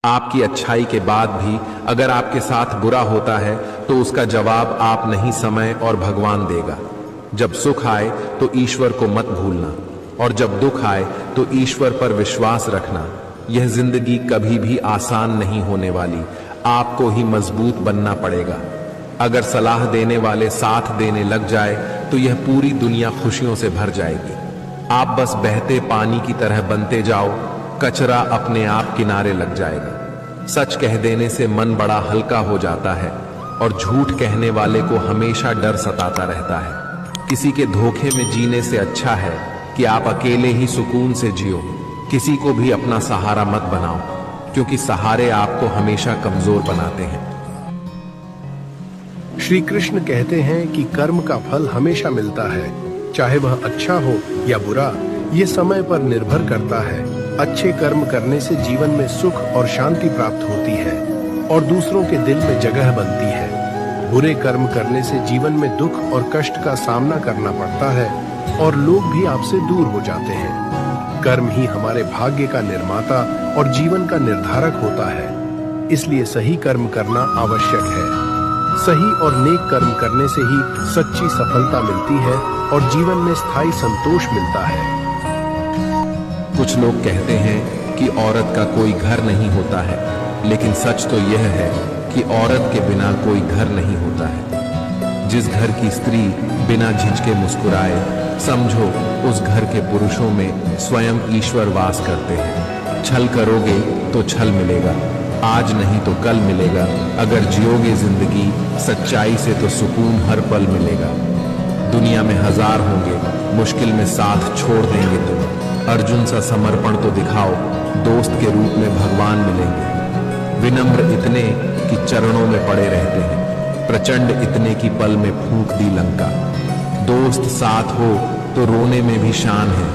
आपकी अच्छाई के बाद भी अगर आपके साथ बुरा होता है तो उसका जवाब आप नहीं, समय और भगवान देगा। जब सुख आए तो ईश्वर को मत भूलना, और जब दुख आए तो ईश्वर पर विश्वास रखना। यह जिंदगी कभी भी आसान नहीं होने वाली, आपको ही मजबूत बनना पड़ेगा। अगर सलाह देने वाले साथ देने लग जाए तो यह पूरी दुनिया खुशियों से भर जाएगी। आप बस बहते पानी की तरह बनते जाओ, कचरा अपने आप किनारे लग जाएगा। सच कह देने से मन बड़ा हल्का हो जाता है, और झूठ कहने वाले को हमेशा डर सताता रहता है। किसी के धोखे में जीने से अच्छा है कि आप अकेले ही सुकून से जियो। किसी को भी अपना सहारा मत बनाओ, क्योंकि सहारे आपको हमेशा कमजोर बनाते हैं। श्री कृष्ण कहते हैं कि कर्म का फल हमेशा मिलता है, चाहे वह अच्छा हो या बुरा, ये समय पर निर्भर करता है। अच्छे कर्म करने से जीवन में सुख और शांति प्राप्त होती है और दूसरों के दिल में जगह बनती है। बुरे कर्म करने से जीवन में दुख और कष्ट का सामना करना पड़ता है और लोग भी आपसे दूर हो जाते हैं। कर्म ही हमारे भाग्य का निर्माता और जीवन का निर्धारक होता है, इसलिए सही कर्म करना आवश्यक है। सही और नेक कर्म करने से ही सच्ची सफलता मिलती है और जीवन में स्थायी संतोष मिलता है। कुछ लोग कहते हैं कि औरत का कोई घर नहीं होता है, लेकिन सच तो यह है कि औरत के बिना कोई घर नहीं होता है। जिस घर की स्त्री बिना झिझके मुस्कुराए, समझो उस घर के पुरुषों में स्वयं ईश्वर वास करते हैं। छल करोगे तो छल मिलेगा, आज नहीं तो कल मिलेगा। अगर जियोगे जिंदगी सच्चाई से तो सुकून हर पल मिलेगा। दुनिया में हजार होंगे, मुश्किल में साथ छोड़ देंगे तुम। अर्जुन सा समर्पण तो दिखाओ, दोस्त के रूप में भगवान मिलेंगे। विनम्र इतने कि चरणों में पड़े रहते हैं, प्रचंड इतने की पल में फूंक दी लंका। दोस्त साथ हो तो रोने में भी शान है,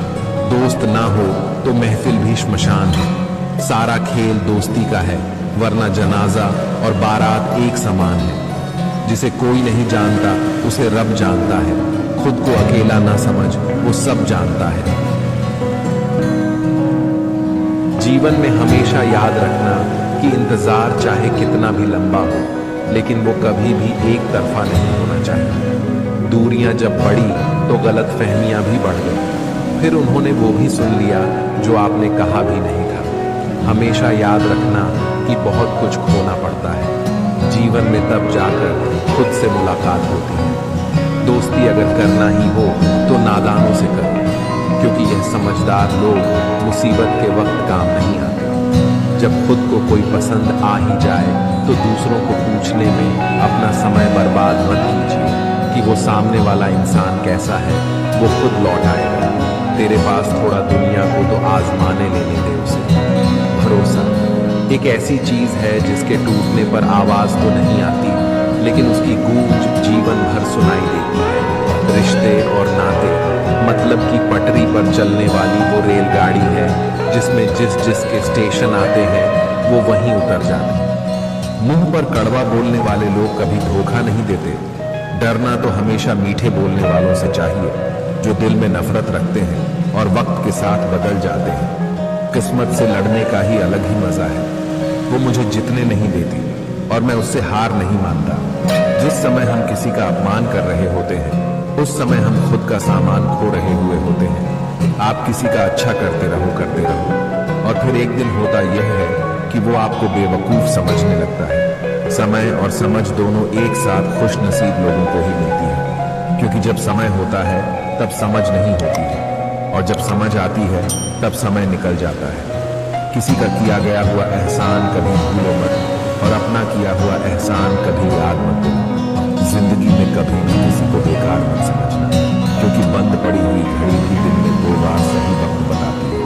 दोस्त ना हो तो महफिल भी श्मशान है। सारा खेल दोस्ती का है, वरना जनाजा और बारात एक समान है। जिसे कोई नहीं जानता उसे रब जानता है, खुद को अकेला ना समझ, वो सब जानता है। जीवन में हमेशा याद रखना कि इंतजार चाहे कितना भी लंबा हो, लेकिन वो कभी भी एक तरफा नहीं होना चाहिए। दूरियां जब बढ़ी तो गलत फहमियां भी बढ़ गई, फिर उन्होंने वो भी सुन लिया जो आपने कहा भी नहीं था। हमेशा याद रखना कि बहुत कुछ खोना पड़ता है, जीवन में तब जाकर खुद से मुलाकात होती है। दोस्ती अगर करना ही हो तो नादानों से करो, क्योंकि यह समझदार लोग मुसीबत के वक्त काम नहीं आते। जब खुद को कोई पसंद आ ही जाए तो दूसरों को पूछने में अपना समय बर्बाद मत कीजिए कि वो सामने वाला इंसान कैसा है, वो खुद लौट आएगा। तेरे पास थोड़ा दुनिया को तो आजमाने लेने दे उसे। भरोसा एक ऐसी चीज है जिसके टूटने पर आवाज तो नहीं आती, लेकिन उसकी गूंज जीवन भर सुनाई देती है। रिश्ते और नाते मतलब की पटरी पर चलने वाली वो रेलगाड़ी है जिसमें जिस के स्टेशन आते हैं वो वहीं उतर जाते हैं। मुंह पर कड़वा बोलने वाले लोग कभी धोखा नहीं देते। डरना तो हमेशा मीठे बोलने वालों से चाहिए, जो दिल में नफरत रखते हैं और वक्त के साथ बदल जाते हैं। किस्मत से लड़ने का ही अलग ही मजा है। वो मुझे जीतने नहीं देती और मैं उससे हार नहीं मानता। जिस समय हम किसी का अपमान कर रहे होते हैं, उस समय हम खुद का सामान खो रहे हुए होते हैं। आप किसी का अच्छा करते रहो और फिर एक दिन होता यह है कि वो आपको बेवकूफ समझने लगता है। समय और समझ दोनों एक साथ खुश नसीब लोगों को ही मिलती है, क्योंकि जब समय होता है तब समझ नहीं होती है, और जब समझ आती है तब समय निकल जाता है। किसी का किया गया हुआ एहसान कभी भूलो मत, और अपना किया हुआ एहसान कभी याद मत करो। जिंदगी में कभी भी किसी को बेकार मत समझना, क्योंकि बंद पड़ी हुई घड़ी भी दिन में 2 बार सही वक्त बताती है।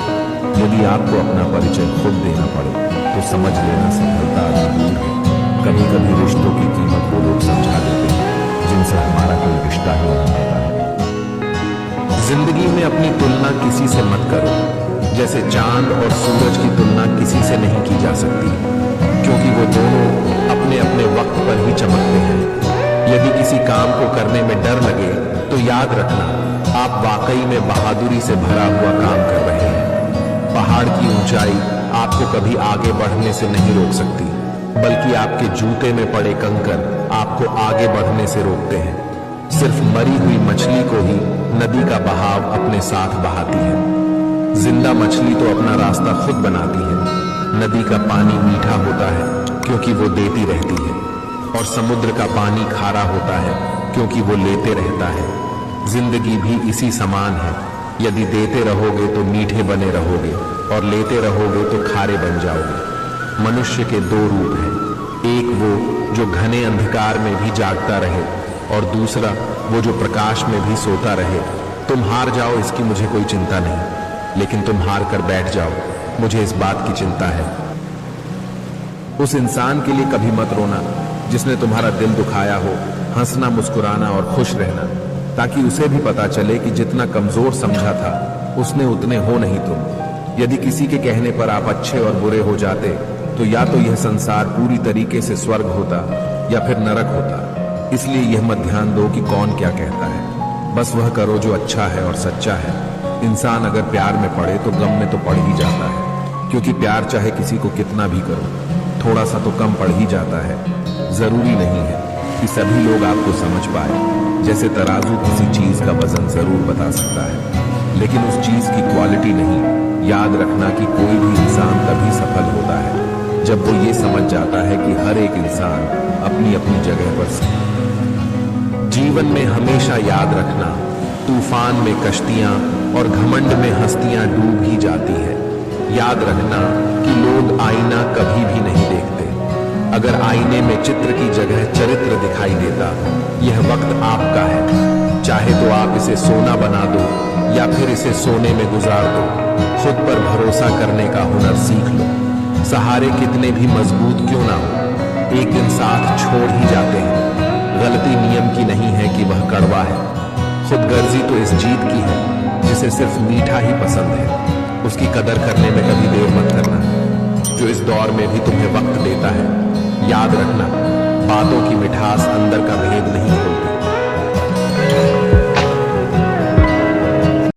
यदि आपको अपना परिचय खुद देना पड़े तो समझ लेना सफलता अभी दूर है। कभी कभी रिश्तों की कीमत वो लोग समझा देते हैं जिनसे हमारा कोई रिश्ता ही नहीं होता है। जिंदगी में अपनी तुलना किसी से मत करो, जैसे चांद और सूरज की तुलना किसी से नहीं की जा सकती, क्योंकि वो दोनों अपने अपने वक्त पर ही चमकते हैं। यदि किसी काम को करने में डर लगे तो याद रखना, आप वाकई में बहादुरी से भरा हुआ काम कर रहे हैं। पहाड़ की ऊंचाई आपको कभी आगे बढ़ने से नहीं रोक सकती, बल्कि आपके जूते में पड़े कंकर आपको आगे बढ़ने से रोकते हैं। सिर्फ मरी हुई मछली को ही नदी का बहाव अपने साथ बहाती है। जिंदा मछली तो अपना रास्ता खुद बनाती है। नदी का पानी मीठा होता है क्योंकि वो देती रहती है, और समुद्र का पानी खारा होता है क्योंकि वो लेते रहता है। जिंदगी भी इसी समान है। यदि देते रहोगे तो मीठे बने रहोगे, और लेते रहोगे तो खारे बन जाओगे। मनुष्य के दो रूप हैं, एक वो जो घने अंधकार में भी जागता रहे, और दूसरा वो जो प्रकाश में भी सोता रहे। तुम हार जाओ इसकी मुझे कोई चिंता नहीं, लेकिन तुम हार कर बैठ जाओ, मुझे इस बात की चिंता है। उस इंसान के लिए कभी मत रोना जिसने तुम्हारा दिल दुखाया हो। हंसना, मुस्कुराना और खुश रहना, ताकि उसे भी पता चले कि जितना कमजोर समझा था उसने उतने हो नहीं तुम। यदि किसी के कहने पर आप अच्छे और बुरे हो जाते तो या तो यह संसार पूरी तरीके से स्वर्ग होता या फिर नरक होता। इसलिए यह मत ध्यान दो कि कौन क्या कहता है, बस वह करो जो अच्छा है और सच्चा है। इंसान अगर प्यार में पड़े तो गम में तो पड़ ही जाता है, क्योंकि प्यार चाहे किसी को कितना भी करो, थोड़ा सा तो कम पड़ ही जाता है। जरूरी नहीं है कि सभी लोग आपको समझ पाए। जैसे तराजू किसी चीज का वजन जरूर बता सकता है, लेकिन उस चीज की क्वालिटी नहीं। याद रखना कि कोई भी इंसान तभी सफल होता है जब वो ये समझ जाता है कि हर एक इंसान अपनी अपनी जगह पर सही। जीवन में हमेशा याद रखना, तूफान में कश्तियां और घमंड में हस्तियां डूब ही जाती है। याद रखना कि लोग आईना कभी भी नहीं देखते। अगर आईने में चित्र की जगह चरित्र दिखाई देता, यह वक्त आपका है। चाहे तो आप इसे सोना बना दो या फिर इसे सोने में गुजार दो। खुद पर भरोसा करने का हुनर सीख लो। सहारे कितने भी मजबूत क्यों ना हो, एक दिन साथ छोड़ ही जाते हैं। गलती नियम की नहीं है कि वह कड़वा है, खुदगर्जी तो इस जीत की है जिसे सिर्फ मीठा ही पसंद है। उसकी कदर करने में कभी देर मत करना, जो इस दौर में भी तुम्हें वक्त देता है। याद रखना, बातों की मिठास अंदर का भेद नहीं होती।